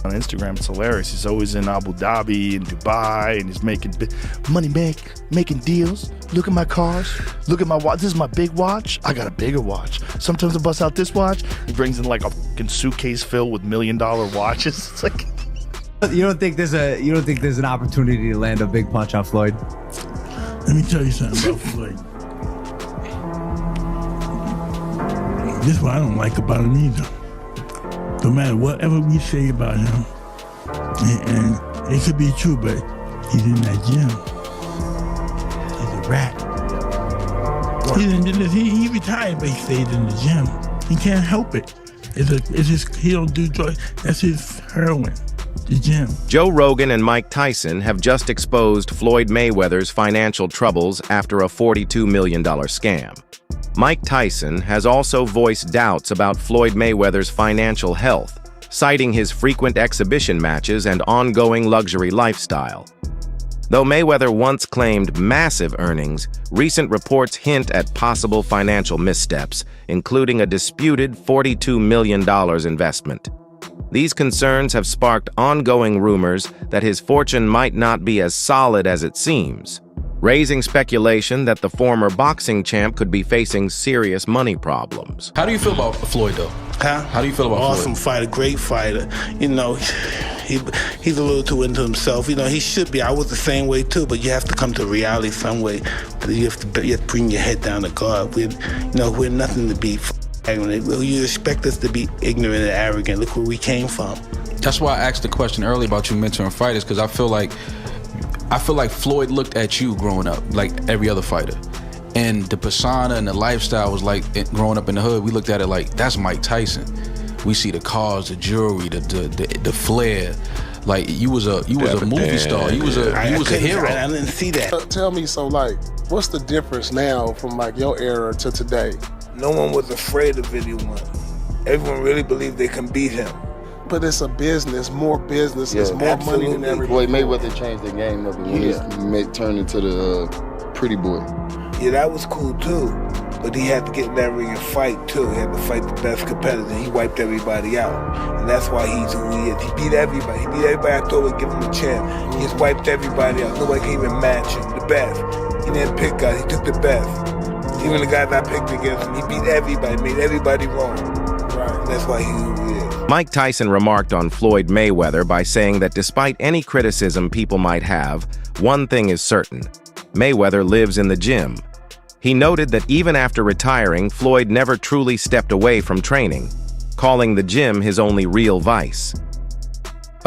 on Instagram. It's hilarious. He's always in Abu Dhabi and Dubai, and he's making making deals. Look at my cars. Look at my watch. This is my big watch. I got a bigger watch. Sometimes I bust out this watch. He brings in like a fucking suitcase filled with $1 million watches. It's like, you don't think there's an opportunity to land a big punch on Floyd? Let me tell you something about Floyd. This is what I don't like about him either. No matter whatever we say about him, and it could be true, but he's in that gym. He's a rat. He retired, but he stayed in the gym. He can't help it. It's just, he don't do drugs. That's his heroin, the gym. JoeRogan and Mike Tyson have just exposed Floyd Mayweather's financial troubles after a $42 million scam. Mike Tyson has also voiced doubts about Floyd Mayweather's financial health, citing his frequent exhibition matches and ongoing luxury lifestyle. Though Mayweather once claimed massive earnings, recent reports hint at possible financial missteps, including a disputed $42 million investment. These concerns have sparked ongoing rumors that his fortune might not be as solid as it seems, raising speculation that the former boxing champ could be facing serious money problems. How do you feel about Floyd, though? Huh? How do you feel about Awesome Floyd? fighter, great fighter. You know, he's a little too into himself. You know, he should be. I was the same way too, but you have to come to reality some way. You have to bring your head down to God. We're nothing to be ignorant. You expect us to be ignorant and arrogant. Look where we came from. That's why I asked the question earlier about you mentoring fighters, because I feel like Floyd looked at you growing up like every other fighter. And the persona and the lifestyle was like, growing up in the hood, we looked at it like, that's Mike Tyson. We see the cars, the jewelry, the flair. Like, you was a movie star. You was a hero. I didn't see that. Tell me, so like, what's the difference now from like your era to today? No one was afraid of anyone. Everyone really believed they can beat him. But it's a business, more business, it's more money than everybody. Floyd Mayweather changed the game up when he turned into the pretty boy. Yeah, that was cool too. But he had to get in that ring and fight too. He had to fight the best competitor. He wiped everybody out. And that's why he's who he is. He beat everybody. He beat everybody I thought would give him a chance. He just wiped everybody out. Nobody can even match him. The best. He didn't pick guys, he took the best. Even the guys I picked against him, he beat everybody, made everybody wrong. Right. That's why he's who he is. Mike Tyson remarked on Floyd Mayweather by saying that despite any criticism people might have, one thing is certain: Mayweather lives in the gym. He noted that even after retiring, Floyd never truly stepped away from training, calling the gym his only real vice.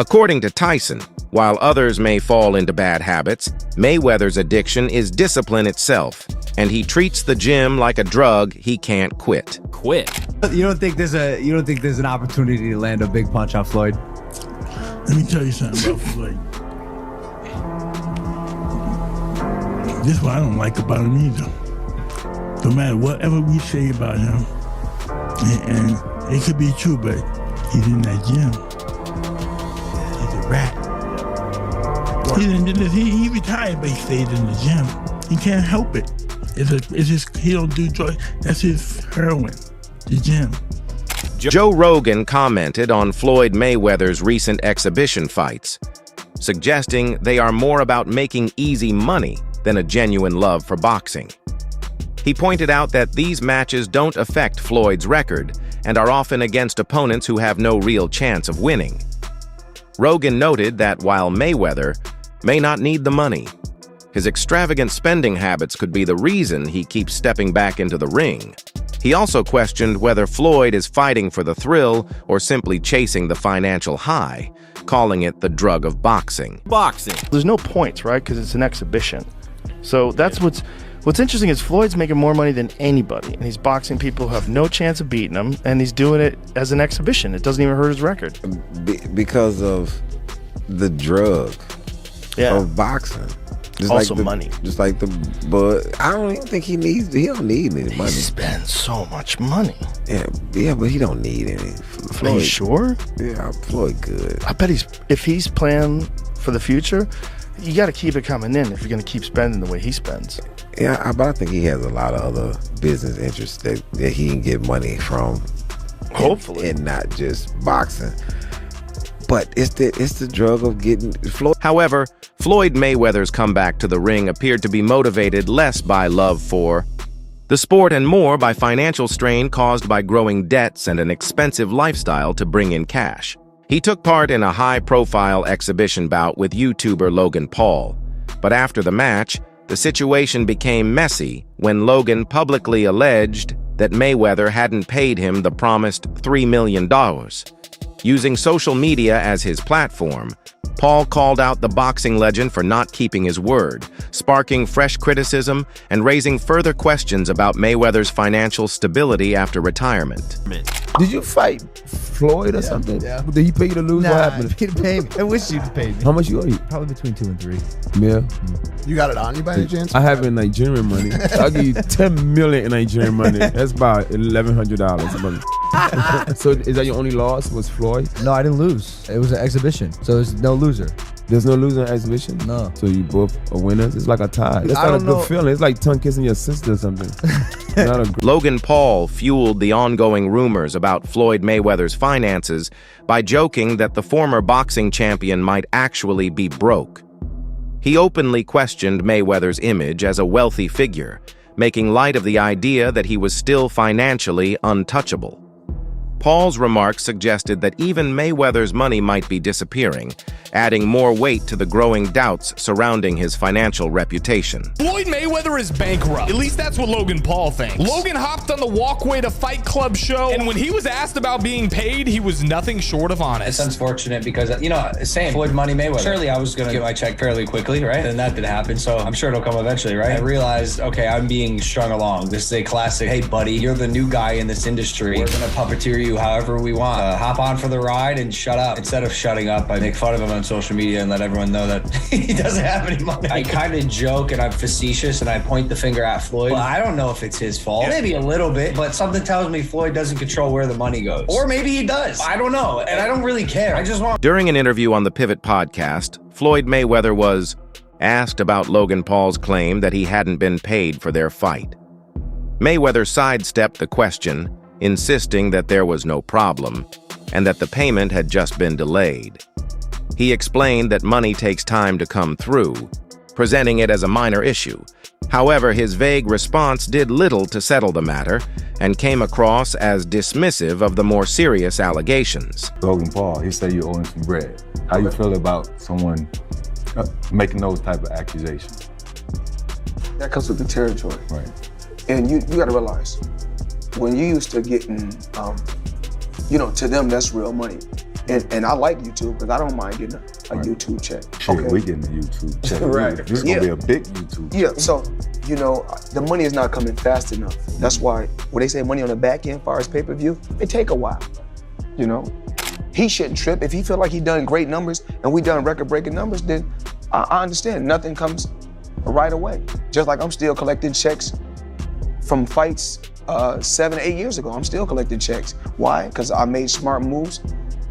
According to Tyson, while others may fall into bad habits, Mayweather's addiction is discipline itself, and he treats the gym like a drug he can't quit. You don't think there's an opportunity to land a big punch on Floyd? Let me tell you something about Floyd. This is what I don't like about him either. No matter whatever we say about him, and it could be true, but he's in that gym. He's a rat. He retired, but he stayed in the gym. He can't help it. It's just, he don't do drugs. That's his heroin, the gym. JoeRogan commented on Floyd Mayweather's recent exhibition fights, suggesting they are more about making easy money than a genuine love for boxing. He pointed out that these matches don't affect Floyd's record and are often against opponents who have no real chance of winning. Rogan noted that while Mayweather may not need the money, his extravagant spending habits could be the reason he keeps stepping back into the ring. He also questioned whether Floyd is fighting for the thrill or simply chasing the financial high, calling it the drug of boxing. there's no points, right? Because it's an exhibition. So that's what's interesting is Floyd's making more money than anybody, and he's boxing people who have no chance of beating him, and he's doing it as an exhibition. It doesn't even hurt his record. Because of the drug of boxing. Just Also like money. Just like but I don't even think he don't need any money. He spends so much money. Yeah, but he don't need any. Are you sure? Yeah, Floyd good. I bet if he's planning for the future, you got to keep it coming in if you're going to keep spending the way he spends. Yeah, but I think he has a lot of other business interests that he can get money from. Hopefully. And not just boxing. But it's the drug of getting Floyd. However, Floyd Mayweather's comeback to the ring appeared to be motivated less by love for the sport and more by financial strain caused by growing debts and an expensive lifestyle to bring in cash. He took part in a high-profile exhibition bout with YouTuber Logan Paul, but after the match, the situation became messy when Logan publicly alleged that Mayweather hadn't paid him the promised $3 million. Using social media as his platform, Paul called out the boxing legend for not keeping his word, sparking fresh criticism and raising further questions about Mayweather's financial stability after retirement. Did you fight Floyd or something? Yeah. Did he pay you to lose? Nah, What happened? he didn't pay me. I wish you'd pay me. How much you owe you? Probably between 2 and 3. Yeah. You got it on you by any chance? I have it in Nigerian money. I'll give you 10 million in Nigerian money. That's about $1,100. So is that your only loss was Floyd? No, I didn't lose. It was an exhibition, so there's no loser. There's no loser in exhibition? No. So you both are winners? It's like a tie. That's not a good feeling. It's like tongue kissing your sister or something. Not a Logan Paul fueled the ongoing rumors about Floyd Mayweather's finances by joking that the former boxing champion might actually be broke. He openly questioned Mayweather's image as a wealthy figure, making light of the idea that he was still financially untouchable. Paul's remarks suggested that even Mayweather's money might be disappearing, adding more weight to the growing doubts surrounding his financial reputation. Floyd Mayweather is bankrupt. At least that's what Logan Paul thinks. Logan hopped on the walkway to Fight Club show, and when he was asked about being paid, he was nothing short of honest. It's unfortunate because, you know, same Floyd Money Mayweather. Surely I was going to get my check fairly quickly, right? And that didn't happen, so I'm sure it'll come eventually, right? I realized, okay, I'm being strung along. This is a classic, hey, buddy, you're the new guy in this industry. We're going to puppeteer you however we want. Hop on for the ride and shut up. Instead of shutting up, I make fun of him on social media and let everyone know that he doesn't have any money. I kind of joke and I'm facetious and I point the finger at Floyd. Well, I don't know if it's his fault. Maybe a little bit, but something tells me Floyd doesn't control where the money goes. Or maybe he does. I don't know. And I don't really care. I just want... During an interview on the Pivot podcast, Floyd Mayweather was asked about Logan Paul's claim that he hadn't been paid for their fight. Mayweather sidestepped the question, insisting that there was no problem and that the payment had just been delayed. He explained that money takes time to come through, presenting it as a minor issue. However, his vague response did little to settle the matter and came across as dismissive of the more serious allegations. Logan Paul, he said you owe him some bread. How you feel about someone making those type of accusations? That comes with the territory. Right. And you got to realize, when you used to getting, you know, to them, that's real money. And I like YouTube because I don't mind getting a YouTube check. Shit, okay? we getting a YouTube check. Right. This is going to be a big YouTube check. Yeah, so, you know, the money is not coming fast enough. That's why when they say money on the back end, as far as pay-per-view, it take a while, you know? He shouldn't trip. If he feel like he done great numbers and we done record-breaking numbers, then I understand. Nothing comes right away. Just like I'm still collecting checks from fights 7 or 8 years ago. I'm still collecting checks. Why? Because I made smart moves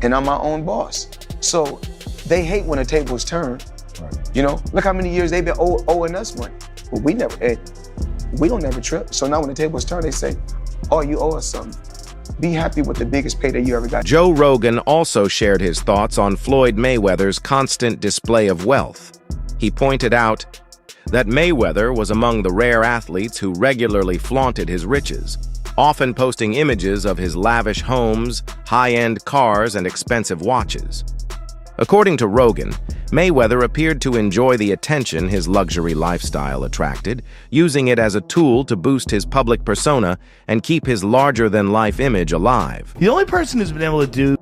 and I'm my own boss. So they hate when the tables turn. Right. You know, look how many years they've been owing us money. Well, we don't never trip. So now when the tables turn, they say, oh, you owe us something. Be happy with the biggest payday you ever got. JoeRogan also shared his thoughts on Floyd Mayweather's constant display of wealth. He pointed out that Mayweather was among the rare athletes who regularly flaunted his riches, often posting images of his lavish homes, high-end cars, and expensive watches. According to Rogan, Mayweather appeared to enjoy the attention his luxury lifestyle attracted, using it as a tool to boost his public persona and keep his larger-than-life image alive. The only person who's been able to do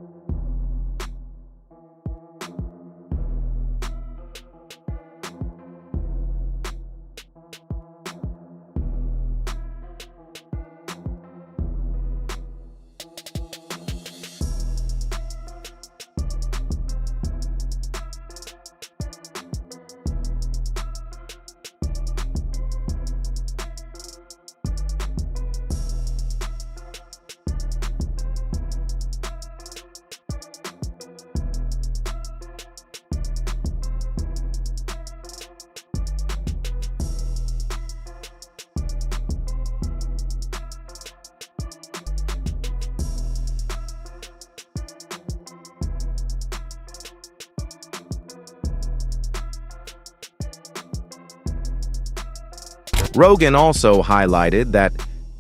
Rogan also highlighted that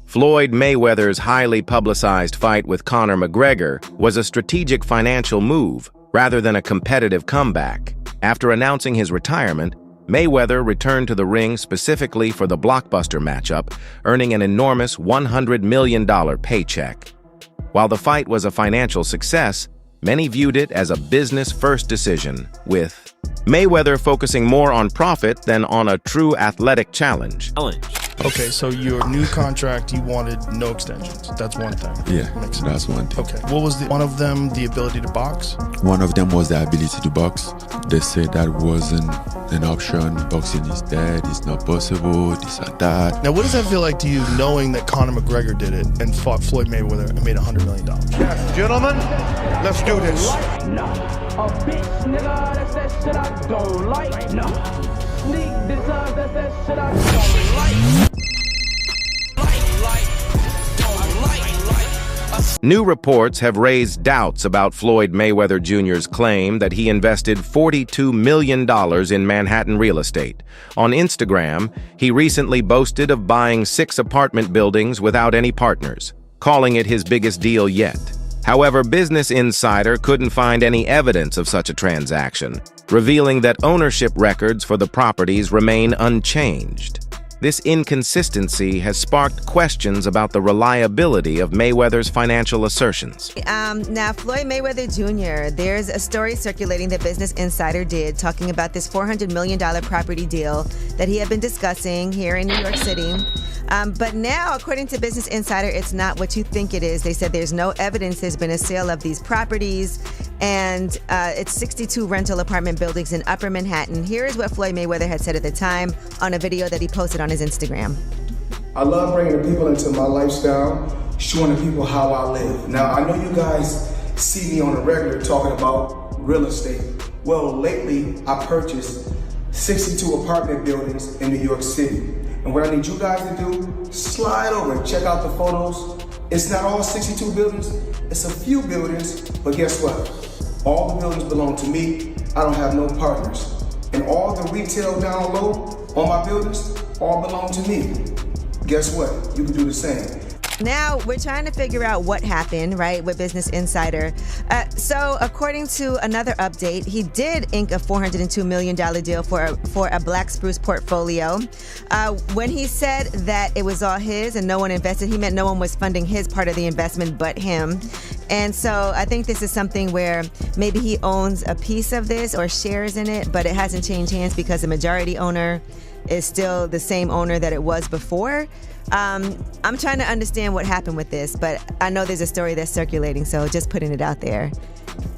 Floyd Mayweather's highly publicized fight with Conor McGregor was a strategic financial move rather than a competitive comeback. After announcing his retirement, Mayweather returned to the ring specifically for the blockbuster matchup, earning an enormous $100 million paycheck. While the fight was a financial success, many viewed it as a business-first decision, with Mayweather focusing more on profit than on a true athletic challenge. Okay, so your new contract, you wanted no extensions. That's one thing. Yeah, that's one thing. Okay, what was one of them? The ability to box? One of them was the ability to box. They said that wasn't an option. Boxing is dead. It's not possible. This and that. Now, what does that feel like to you, knowing that Conor McGregor did it and fought Floyd Mayweather and made $100 million? Yes, gentlemen, let's do this. A bitch nigga, that's that shit I don't like. No. Sneak deserves, that's that shit I don't like. New reports have raised doubts about Floyd Mayweather Jr.'s claim that he invested $42 million in Manhattan real estate. On Instagram, he recently boasted of buying 6 apartment buildings without any partners, calling it his biggest deal yet. However, Business Insider couldn't find any evidence of such a transaction, revealing that ownership records for the properties remain unchanged. This inconsistency has sparked questions about the reliability of Mayweather's financial assertions. Now, Floyd Mayweather Jr., there's a story circulating that Business Insider did talking about this $400 million property deal that he had been discussing here in New York City. But now, according to Business Insider, it's not what you think it is. They said there's no evidence there's been a sale of these properties, and it's 62 rental apartment buildings in Upper Manhattan. Here is what Floyd Mayweather had said at the time on a video that he posted on his Instagram. I love bringing the people into my lifestyle, showing the people how I live. Now, I know you guys see me on a regular talking about real estate. Well, lately, I purchased 62 apartment buildings in New York City. And what I need you guys to do, slide over and check out the photos. It's not all 62 buildings, it's a few buildings, but guess what? All the buildings belong to me. I don't have no partners. And all the retail down low on my buildings all belong to me. Guess what? You can do the same. Now, we're trying to figure out what happened, right, with Business Insider. So, according to another update, he did ink a $402 million deal for a Black Spruce portfolio. When he said that it was all his and no one invested, he meant no one was funding his part of the investment but him. And so I think this is something where maybe he owns a piece of this or shares in it, but it hasn't changed hands because the majority owner is still the same owner that it was before. I'm trying to understand what happened with this, but I know there's a story that's circulating, so just putting it out there.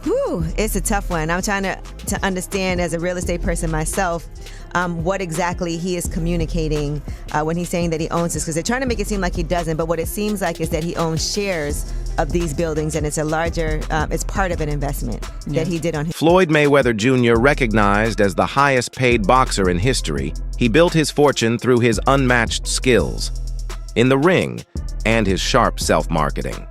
Whew, it's a tough one. I'm trying to understand as a real estate person myself what exactly he is communicating when he's saying that he owns this, because they're trying to make it seem like he doesn't, but what it seems like is that he owns shares of these buildings, and it's a larger, it's part of an investment that he did on his. Floyd Mayweather Jr., recognized as the highest paid boxer in history, he built his fortune through his unmatched skills in the ring and his sharp self-marketing.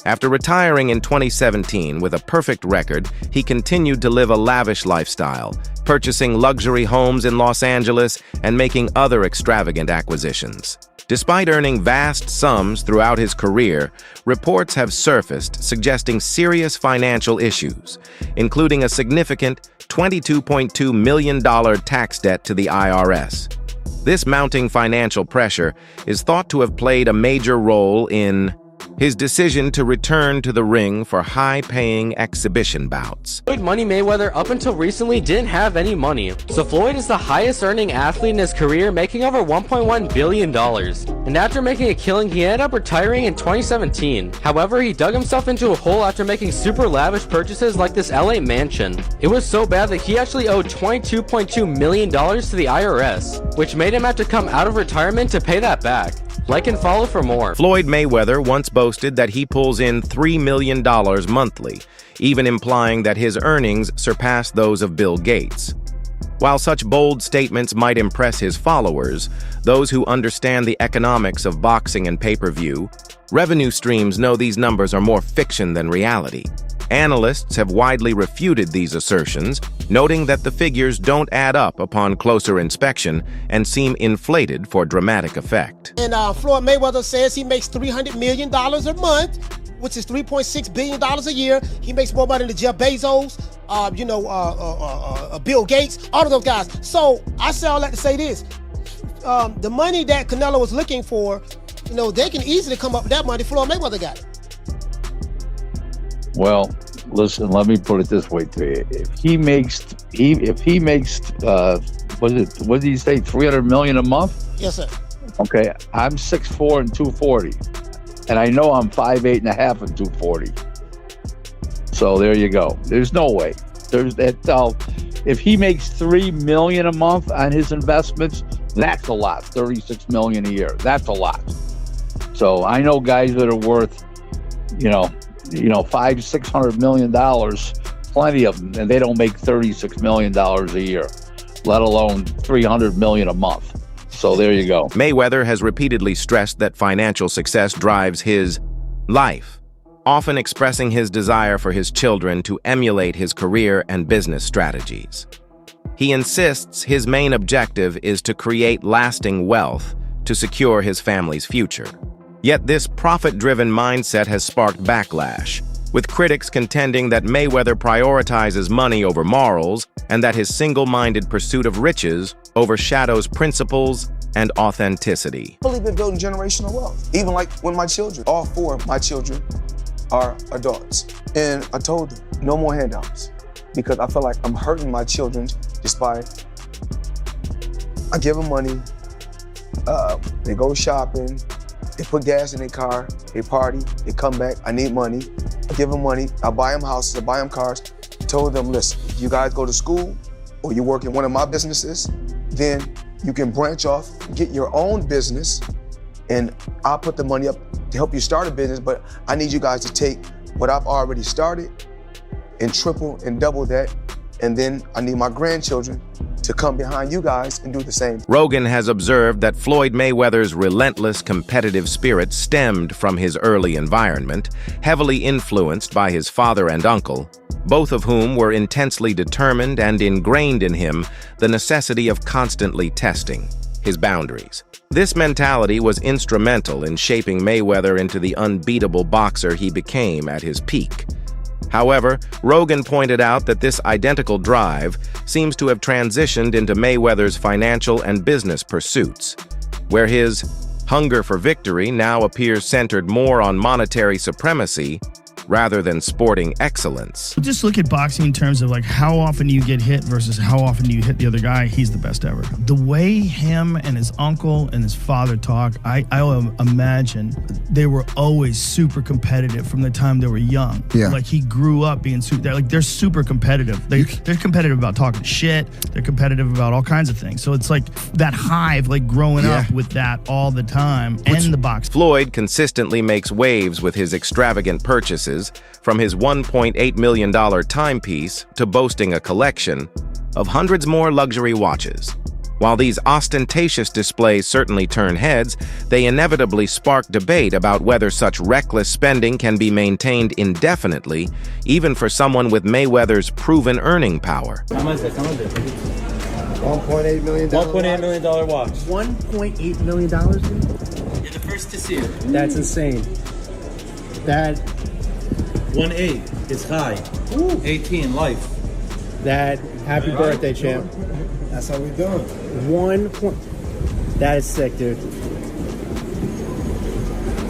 After retiring in 2017 with a perfect record, he continued to live a lavish lifestyle, purchasing luxury homes in Los Angeles and making other extravagant acquisitions. Despite earning vast sums throughout his career, reports have surfaced suggesting serious financial issues, including a significant $22.2 million tax debt to the IRS. This mounting financial pressure is thought to have played a major role in his decision to return to the ring for high-paying exhibition bouts. Floyd Money Mayweather up until recently didn't have any money, so Floyd is the highest earning athlete in his career, making over $1.1 billion. And after making a killing, he ended up retiring in 2017. However, he dug himself into a hole after making super lavish purchases like this LA mansion. It was so bad that he actually owed $22.2 million to the IRS, which made him have to come out of retirement to pay that back. Like and follow for more. Floyd Mayweather once boasted that he pulls in $3 million monthly, even implying that his earnings surpass those of Bill Gates. While such bold statements might impress his followers, those who understand the economics of boxing and pay-per-view, revenue streams know these numbers are more fiction than reality. Analysts have widely refuted these assertions, noting that the figures don't add up upon closer inspection and seem inflated for dramatic effect. And Floyd Mayweather says he makes $300 million a month, which is $3.6 billion a year. He makes more money than Jeff Bezos, Bill Gates, all of those guys. So I say all that to say this. The money that Canelo was looking for, they can easily come up with that money. Floyd Mayweather got it. Well, listen, let me put it this way to you. If he makes what did he say, $300 million a month? Yes, sir. Okay, I'm 6'4" and 240. And I know I'm 5'8" and a half and 240. So there you go. There's no way. There's that. If he makes $3 million a month on his investments, that's a lot. $36 million a year. That's a lot. So I know guys that are worth, $500-600 million, plenty of them, and they don't make $36 million a year, let alone $300 million a month. So there you go. Mayweather has repeatedly stressed that financial success drives his life, often expressing his desire for his children to emulate his career and business strategies. He insists his main objective is to create lasting wealth to secure his family's future. Yet this profit-driven mindset has sparked backlash, with critics contending that Mayweather prioritizes money over morals and that his single-minded pursuit of riches overshadows principles and authenticity. I believe in building generational wealth. Even like when my children, all 4 of my children are adults. And I told them, no more handouts. Because I feel like I'm hurting my children just by, I give them money, they go shopping, they put gas in their car, they party, they come back, I need money. I give them money, I buy them houses, I buy them cars. I told them, listen, if you guys go to school or you work in one of my businesses, then you can branch off, get your own business, and I'll put the money up to help you start a business, but I need you guys to take what I've already started and triple and double that, and then I need my grandchildren to come behind you guys and do the same. Rogan has observed that Floyd Mayweather's relentless competitive spirit stemmed from his early environment, heavily influenced by his father and uncle, both of whom were intensely determined and ingrained in him the necessity of constantly testing his boundaries. This mentality was instrumental in shaping Mayweather into the unbeatable boxer he became at his peak. However, Rogan pointed out that this identical drive seems to have transitioned into Mayweather's financial and business pursuits, where his hunger for victory now appears centered more on monetary supremacy rather than sporting excellence. Just look at boxing in terms of like how often you get hit versus how often do you hit the other guy. He's the best ever. The way him and his uncle and his father talk, I imagine they were always super competitive from the time they were young. Yeah. Like he grew up being they're super competitive. They're competitive about talking shit. They're competitive about all kinds of things. So it's like that hive, like growing up with that all the time. And the box. Floyd consistently makes waves with his extravagant purchases, from his $1.8 million timepiece to boasting a collection of hundreds more luxury watches. While these ostentatious displays certainly turn heads, they inevitably spark debate about whether such reckless spending can be maintained indefinitely, even for someone with Mayweather's proven earning power. How much is it? $1.8 million. $1.8 million watch. $1.8 million? You're the first to see it. That's insane. That 1.8 is high. 18 life. That happy birthday, champ. That's how we doing. That is sick, dude.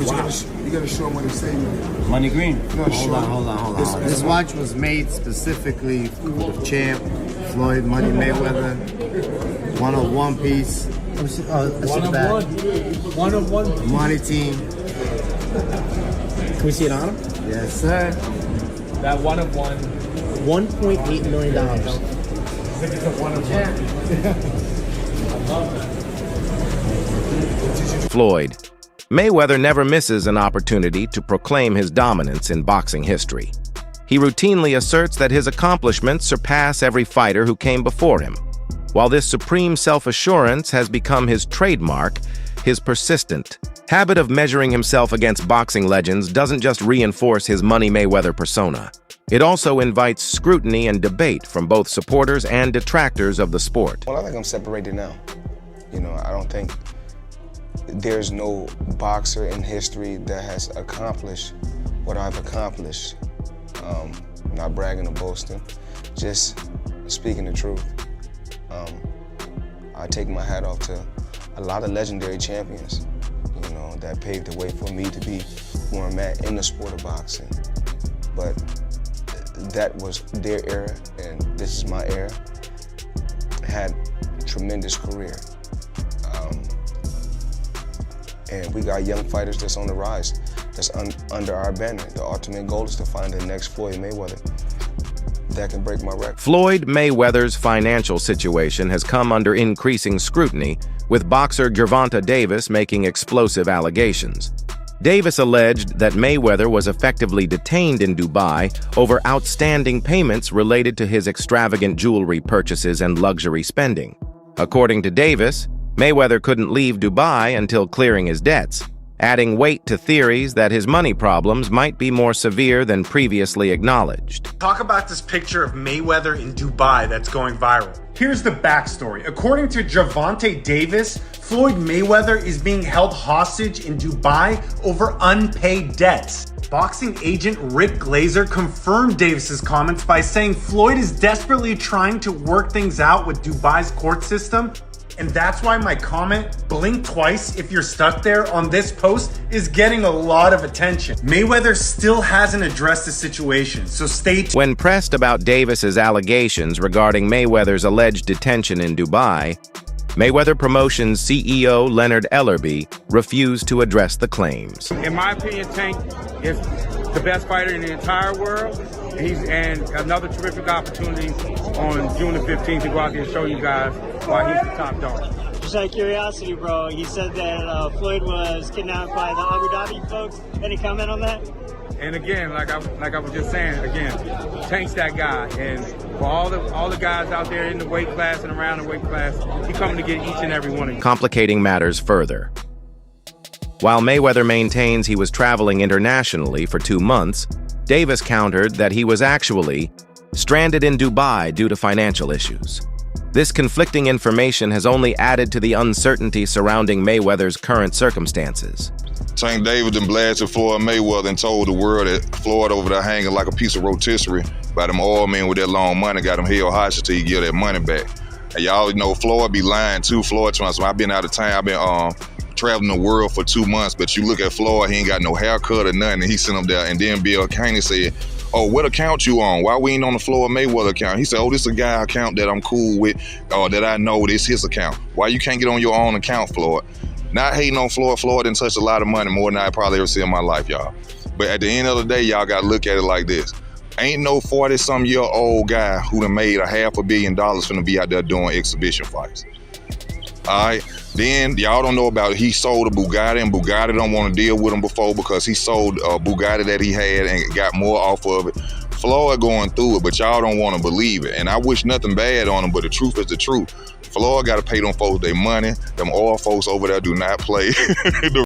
Wow. You gotta show them what it's saying. Money green. No, hold on. This watch was made specifically for the champ, Floyd Money Mayweather. 101 piece. One of one. Money team. Can we see it on him? Yes, sir. That one of one. $1.8 million. Floyd. Mayweather never misses an opportunity to proclaim his dominance in boxing history. He routinely asserts that his accomplishments surpass every fighter who came before him. While this supreme self-assurance has become his trademark, his persistent habit of measuring himself against boxing legends doesn't just reinforce his Money Mayweather persona. It also invites scrutiny and debate from both supporters and detractors of the sport. Well, I think I'm separated now. You know, I don't think there's no boxer in history that has accomplished what I've accomplished. Not bragging or boasting, just speaking the truth. I take my hat off to a lot of legendary champions, you know, that paved the way for me to be where I'm at in the sport of boxing. But that was their era, and this is my era. Had a tremendous career. And we got young fighters that's on the rise, that's under our banner. The ultimate goal is to find the next Floyd Mayweather that can break my record. Floyd Mayweather's financial situation has come under increasing scrutiny, with boxer Gervonta Davis making explosive allegations. Davis alleged that Mayweather was effectively detained in Dubai over outstanding payments related to his extravagant jewelry purchases and luxury spending. According to Davis, Mayweather couldn't leave Dubai until clearing his debts, adding weight to theories that his money problems might be more severe than previously acknowledged. Talk about this picture of Mayweather in Dubai that's going viral. Here's the backstory. According to Gervonta Davis, Floyd Mayweather is being held hostage in Dubai over unpaid debts. Boxing agent Rick Glazer confirmed Davis's comments by saying Floyd is desperately trying to work things out with Dubai's court system. And that's why my comment, blink twice if you're stuck there, on this post is getting a lot of attention. Mayweather still hasn't addressed the situation, so stay tuned. When pressed about Davis's allegations regarding Mayweather's alleged detention in Dubai, Mayweather Promotions CEO Leonard Ellerby refused to address the claims. In my opinion, Tank is the best fighter in the entire world. And another terrific opportunity on June the 15th to go out there and show you guys why he's the top dog. Just out of curiosity, bro, he said that Floyd was kidnapped by the Abu Dhabi folks. Any comment on that? And again, like I was just saying, again, Tank's that guy. And for all the guys out there in the weight class and around the weight class, he's coming to get each and every one of you. Complicating matters further. While Mayweather maintains he was traveling internationally for 2 months, Davis countered that he was actually stranded in Dubai due to financial issues. This conflicting information has only added to the uncertainty surrounding Mayweather's current circumstances. Tank Davis done blasted Floyd Mayweather and told the world that Floyd over there hanging like a piece of rotisserie by them oil men with that long money, got him held hostage till he get that money back. And y'all know Floyd be lying too. Floyd trying to, I've been out of town, I've been traveling the world for 2 months, but you look at Floyd, he ain't got no haircut or nothing, and he sent him there. And then Bill Caney said, oh, what account you on? Why we ain't on the Floyd Mayweather account? He said, oh, this is a guy account that I'm cool with, or that I know this his account. Why you can't get on your own account, Floyd? Not hating on Floyd. Floyd didn't touch a lot of money, more than I probably ever see in my life, y'all. But at the end of the day, y'all gotta look at it like this. Ain't no 40-some-year-old guy who done made $500 million finna be out there doing exhibition fights. All right, then y'all don't know about it. He sold a Bugatti, and Bugatti don't want to deal with him before because he sold a Bugatti that he had and got more off of it. Floyd going through it, but y'all don't want to believe it. And I wish nothing bad on him, but the truth is the truth. Floyd got to pay them folks their money. Them oil folks over there do not play.